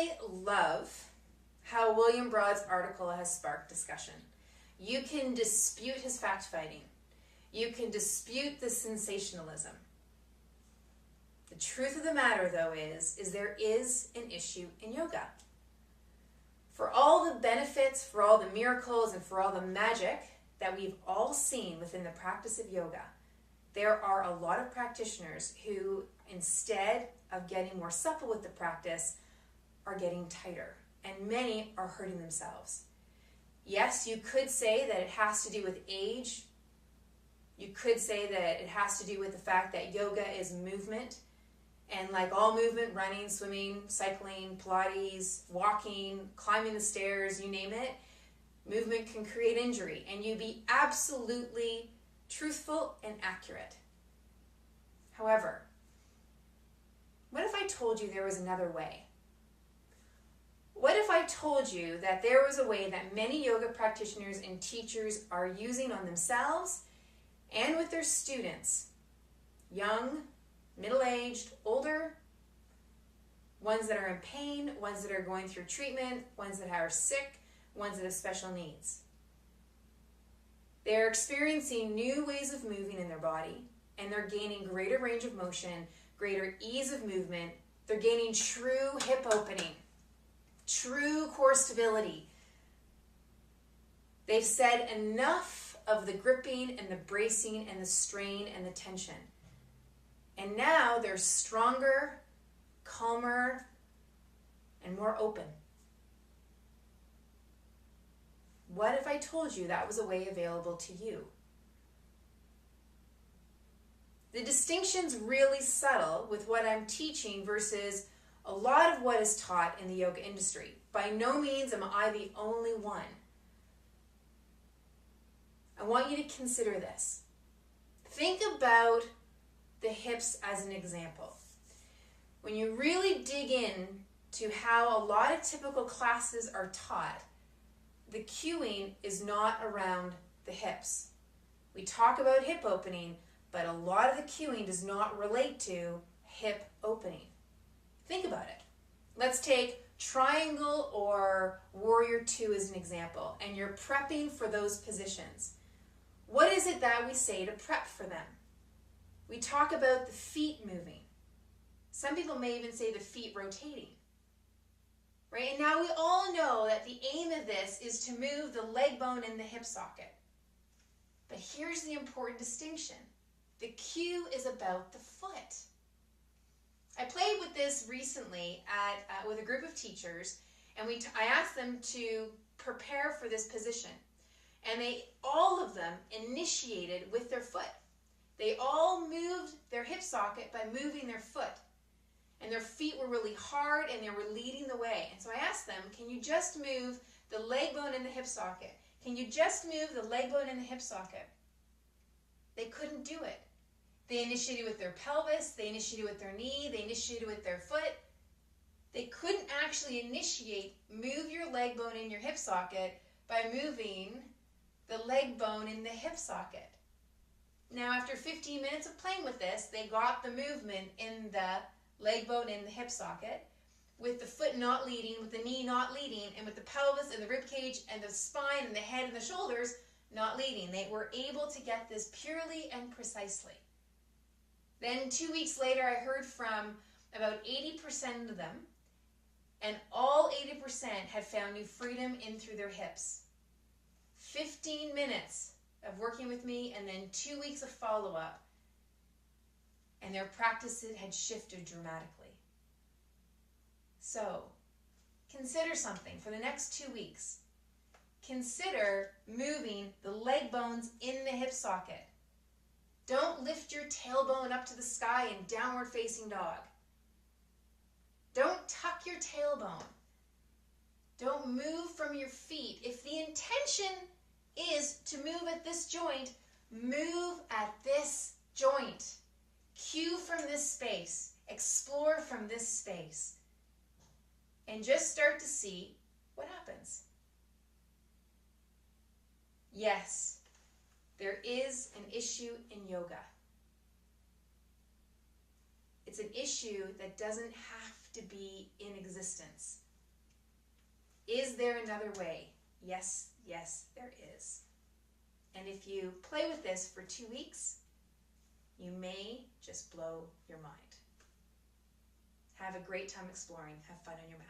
I love how William Broad's article has sparked discussion. You can dispute his fact-finding. You can dispute the sensationalism. The truth of the matter, though, is there is an issue in yoga. For all the benefits, for all the miracles, and for all the magic that we've all seen within the practice of yoga, there are a lot of practitioners who, instead of getting more supple with the practice, are getting tighter, and many are hurting themselves. Yes, you could say that it has to do with age. You could say that it has to do with the fact that yoga is movement, and like all movement, running, swimming, cycling, Pilates, walking, climbing the stairs, you name it, movement can create injury, and you be absolutely truthful and accurate. However, what if I told you there was another way? What if I told you that there was a way that many yoga practitioners and teachers are using on themselves and with their students, young, middle-aged, older, ones that are in pain, ones that are going through treatment, ones that are sick, ones that have special needs? They're experiencing new ways of moving in their body, and they're gaining greater range of motion, greater ease of movement. They're gaining true hip opening, true core stability. They've said enough of the gripping and the bracing and the strain and the tension. And now they're stronger, calmer, and more open. What if I told you that was a way available to you? The distinction's really subtle with what I'm teaching versus a lot of what is taught in the yoga industry. By no means am I the only one. I want you to consider this. Think about the hips as an example. When you really dig in to how a lot of typical classes are taught, the cueing is not around the hips. We talk about hip opening, but a lot of the cueing does not relate to hip opening. Think about it. Let's take triangle or warrior two as an example, and you're prepping for those positions. What is it that we say to prep for them? We talk about the feet moving. Some people may even say the feet rotating. Right? And now we all know that the aim of this is to move the leg bone in the hip socket. But here's the important distinction. The cue is about the foot. I played with this recently with a group of teachers, and I asked them to prepare for this position. And all of them initiated with their foot. They all moved their hip socket by moving their foot. And their feet were really hard, and they were leading the way. And so I asked them, can you just move the leg bone in the hip socket? Can you just move the leg bone in the hip socket? They couldn't do it. They initiated with their pelvis, they initiated with their knee, they initiated with their foot. They couldn't actually initiate, move your leg bone in your hip socket by moving the leg bone in the hip socket. Now, after 15 minutes of playing with this, they got the movement in the leg bone in the hip socket, with the foot not leading, with the knee not leading, and with the pelvis and the rib cage and the spine and the head and the shoulders not leading. They were able to get this purely and precisely. Then 2 weeks later, I heard from about 80% of them, and all 80% had found new freedom in through their hips. 15 minutes of working with me, and then 2 weeks of follow-up, and their practices had shifted dramatically. So, consider something for the next 2 weeks. Consider moving the leg bones in the hip socket. Don't lift your tailbone up to the sky in downward facing dog. Don't tuck your tailbone. Don't move from your feet. If the intention is to move at this joint, move at this joint. Cue from this space. Explore from this space. And just start to see what happens. Yes, there is an issue in yoga. It's an issue that doesn't have to be in existence. Is there another way? Yes, yes, there is. And if you play with this for 2 weeks, you may just blow your mind. Have a great time exploring. Have fun on your mat.